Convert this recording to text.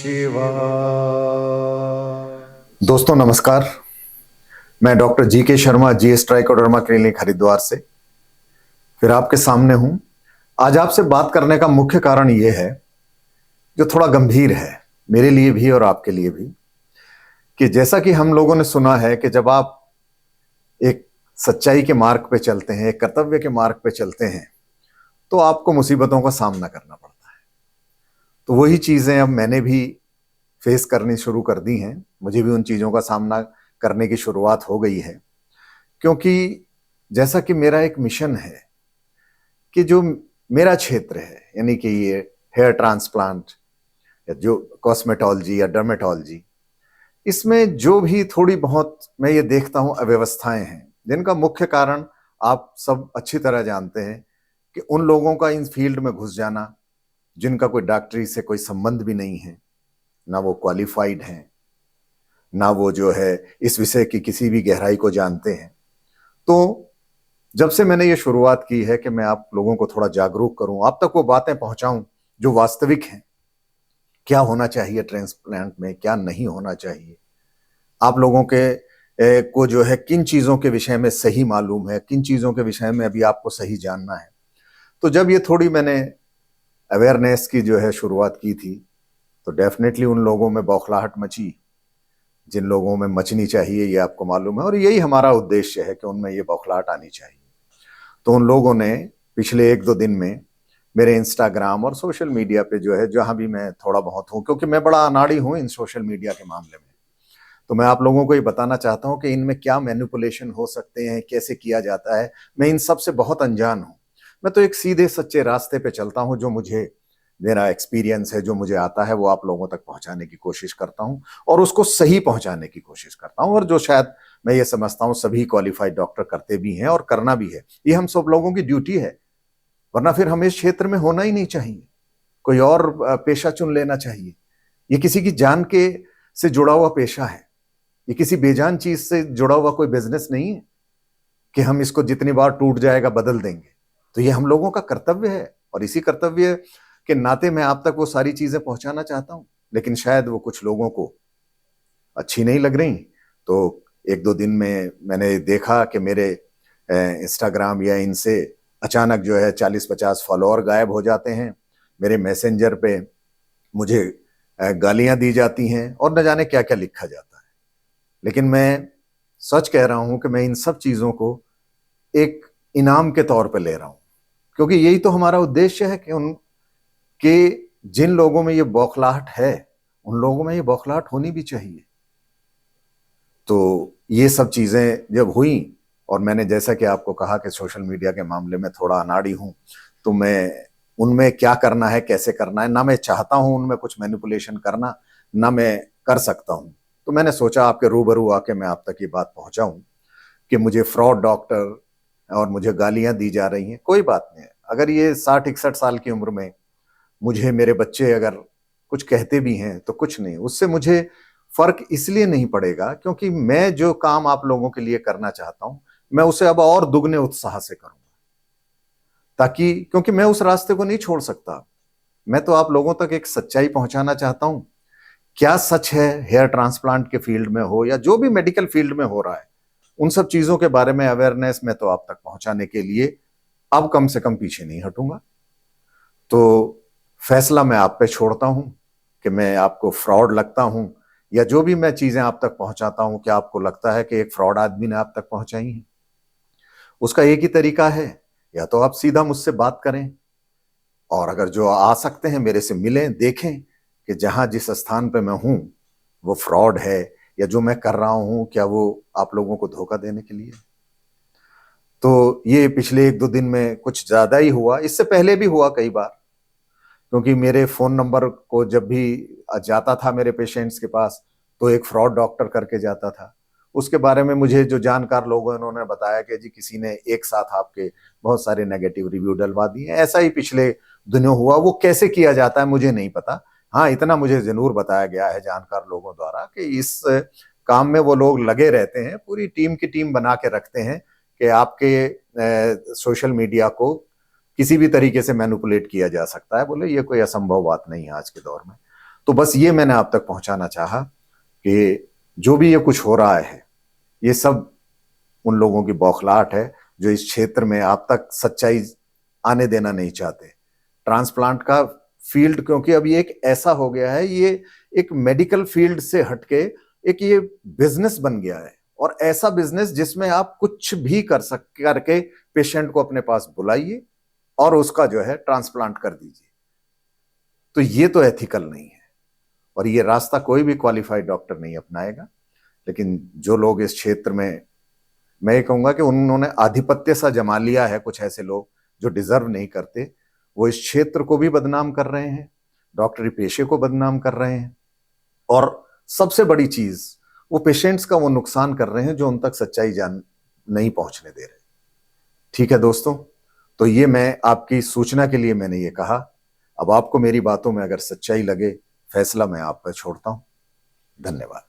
शिवाय। दोस्तों नमस्कार, मैं डॉक्टर जी के Sharma, GS trichoderma clinic Haridwar से फिर आपके सामने हूं। आज आपसे बात करने का मुख्य कारण यह है जो थोड़ा गंभीर है मेरे लिए भी और आपके लिए भी, कि जैसा कि हम लोगों ने सुना है कि जब आप एक सच्चाई के मार्ग पे चलते हैं, एक कर्तव्य के मार्ग पे चलते हैं, तो आपको मुसीबतों का सामना करना पड़ता है। तो वही चीजें अब मैंने भी फेस करनी शुरू कर दी हैं। मुझे भी उन चीजों का सामना करने की शुरुआत हो गई है, क्योंकि जैसा कि मेरा एक मिशन है कि जो मेरा क्षेत्र है, यानी कि ये हेयर ट्रांसप्लांट या जो कॉस्मेटोलॉजी या डर्मेटोलॉजी, इसमें जो भी थोड़ी बहुत मैं ये देखता हूं अव्यवस्थाएं हैं, जिनका मुख्य कारण आप सब अच्छी तरह जानते हैं कि उन लोगों का इन फील्ड में घुस जाना जिनका कोई डॉक्टरी से कोई संबंध भी नहीं है, ना वो क्वालिफाइड हैं, ना वो जो है इस विषय की किसी भी गहराई को जानते हैं। तो जब से मैंने ये शुरुआत की है कि मैं आप लोगों को थोड़ा जागरूक करूं, आप तक वो बातें पहुंचाऊं जो वास्तविक हैं, क्या होना चाहिए ट्रांसप्लांट में, क्या नहीं होना चाहिए, आप लोगों के को जो है किन चीजों के विषय में सही मालूम है, किन चीजों के विषय में अभी आपको सही जानना है। तो जब ये थोड़ी मैंने अवेयरनेस की जो है शुरुआत की थी, तो डेफिनेटली उन लोगों में बौखलाहट मची जिन लोगों में मचनी चाहिए, ये आपको मालूम है, और यही हमारा उद्देश्य है कि उनमें ये बौखलाहट आनी चाहिए। तो उन लोगों ने पिछले एक दो दिन में मेरे इंस्टाग्राम और सोशल मीडिया पे जो है, जहां भी मैं थोड़ा बहुत हूं, क्योंकि मैं बड़ा अनाड़ी हूं इन सोशल मीडिया के मामले में, तो मैं आप लोगों को ये बताना चाहता हूं कि इनमें क्या मैनिपुलेशन हो सकते हैं, कैसे किया जाता है। मैं इन सब से बहुत अनजान हूं। मैं तो एक सीधे सच्चे रास्ते पे चलता हूं, जो मुझे मेरा एक्सपीरियंस है, जो मुझे आता है, वो आप लोगों तक पहुंचाने की कोशिश करता हूं और उसको सही पहुंचाने की कोशिश करता हूं, और जो शायद मैं ये समझता हूं सभी क्वालिफाइड डॉक्टर करते भी हैं और करना भी है। ये हम सब लोगों की ड्यूटी है, वरना फिर हमें इस क्षेत्र में होना ही नहीं चाहिए, कोई और पेशा चुन लेना चाहिए। ये किसी की जान के से जुड़ा हुआ पेशा है, ये किसी बेजान चीज से जुड़ा हुआ कोई बिजनेस नहीं है कि हम इसको जितनी बार टूट जाएगा बदल देंगे। तो ये हम लोगों का कर्तव्य है, और इसी कर्तव्य के नाते मैं आप तक वो सारी चीजें पहुंचाना चाहता हूं, लेकिन शायद वो कुछ लोगों को अच्छी नहीं लग रही। तो एक दो दिन में मैंने देखा कि मेरे इंस्टाग्राम या इनसे अचानक जो है 40-50 फॉलोअर गायब हो जाते हैं। मेरे मैसेंजर पे मुझे गालियां दी जाती हैं और न जाने क्या क्या लिखा जाता है। लेकिन मैं सच कह रहा हूं कि मैं इन सब चीजों को एक इनाम के तौर पे ले रहा हूं, क्योंकि यही तो हमारा उद्देश्य है कि जिन लोगों में ये बौखलाहट है, उन लोगों में ये बौखलाहट होनी भी चाहिए। तो ये सब चीजें जब हुई, और मैंने जैसा कि आपको कहा कि सोशल मीडिया के मामले में थोड़ा अनाड़ी हूं, तो मैं उनमें क्या करना है, कैसे करना है, ना मैं चाहता हूं उनमें कुछ मैनिपुलेशन करना, ना मैं कर सकता हूं। तो मैंने सोचा आपके रूबरू आके मैं आप तक ये बात पहुंचाऊं कि मुझे फ्रॉड डॉक्टर और मुझे गालियां दी जा रही हैं। कोई बात नहीं है, अगर ये 60-61 साल की उम्र में मुझे मेरे बच्चे अगर कुछ कहते भी हैं तो कुछ नहीं, उससे मुझे फर्क इसलिए नहीं पड़ेगा क्योंकि मैं जो काम आप लोगों के लिए करना चाहता हूं, मैं उसे अब और दुगने उत्साह से करूंगा, ताकि क्योंकि मैं उस रास्ते को नहीं छोड़ सकता। मैं तो आप लोगों तक एक सच्चाई पहुंचाना चाहता हूं। क्या सच है हेयर ट्रांसप्लांट के फील्ड में हो या जो भी मेडिकल फील्ड में हो रहा है, उन सब चीजों के बारे में अवेयरनेस मैं तो आप तक पहुंचाने के लिए अब कम से कम पीछे नहीं हटूंगा। तो फैसला मैं आप पे छोड़ता हूं कि मैं आपको फ्रॉड लगता हूं, या जो भी मैं चीजें आप तक पहुंचाता हूं, क्या आपको लगता है कि एक फ्रॉड आदमी ने आप तक पहुंचाई है? उसका एक ही तरीका है, या तो आप सीधा मुझसे बात करें, और अगर जो आ सकते हैं मेरे से मिलें, देखें कि जहां जिस स्थान पे मैं हूं वो फ्रॉड है, या जो मैं कर रहा हूं क्या वो आप लोगों को धोखा देने के लिए। तो ये पिछले एक दो दिन में कुछ ज्यादा ही हुआ, इससे पहले भी हुआ कई बार, क्योंकि मेरे फोन नंबर को जब भी जाता था मेरे पेशेंट्स के पास, तो एक फ्रॉड डॉक्टर करके जाता था। उसके बारे में मुझे जो जानकार लोग हैं उन्होंने बताया कि जी किसी ने एक साथ आपके बहुत सारे नेगेटिव रिव्यू डलवा दिए। ऐसा ही पिछले दिनों हुआ, वो कैसे किया जाता है मुझे नहीं पता। हाँ, इतना मुझे जरूर बताया गया है जानकार लोगों द्वारा कि इस काम में वो लोग लगे रहते हैं, पूरी टीम की टीम बना के रखते हैं कि आपके सोशल मीडिया को किसी भी तरीके से मैनिपुलेट किया जा सकता है। बोले ये कोई असंभव बात नहीं है आज के दौर में। तो बस ये मैंने आप तक पहुंचाना चाहा कि जो भी ये कुछ हो रहा है, ये सब उन लोगों की बौखलाहट है जो इस क्षेत्र में आप तक सच्चाई आने देना नहीं चाहते। ट्रांसप्लांट का फील्ड, क्योंकि अब ये एक ऐसा हो गया है, ये एक मेडिकल फील्ड से हटके एक ये बिजनेस बन गया है, और ऐसा बिजनेस जिसमें आप कुछ भी करके पेशेंट को अपने पास बुलाइए और उसका जो है ट्रांसप्लांट कर दीजिए। तो ये तो एथिकल नहीं है, और ये रास्ता कोई भी क्वालिफाइड डॉक्टर नहीं अपनाएगा। लेकिन जो लोग इस क्षेत्र में, मैं ये कहूंगा कि उन्होंने आधिपत्य सा जमा लिया है, कुछ ऐसे लोग जो डिजर्व नहीं करते, वो इस क्षेत्र को भी बदनाम कर रहे हैं, डॉक्टरी पेशे को बदनाम कर रहे हैं, और सबसे बड़ी चीज, वो पेशेंट्स का वो नुकसान कर रहे हैं जो उन तक सच्चाई जान नहीं पहुंचने दे रहे। ठीक है दोस्तों, तो ये मैं आपकी सूचना के लिए मैंने ये कहा। अब आपको मेरी बातों में अगर सच्चाई लगे, फैसला मैं आप पर छोड़ता हूं। धन्यवाद।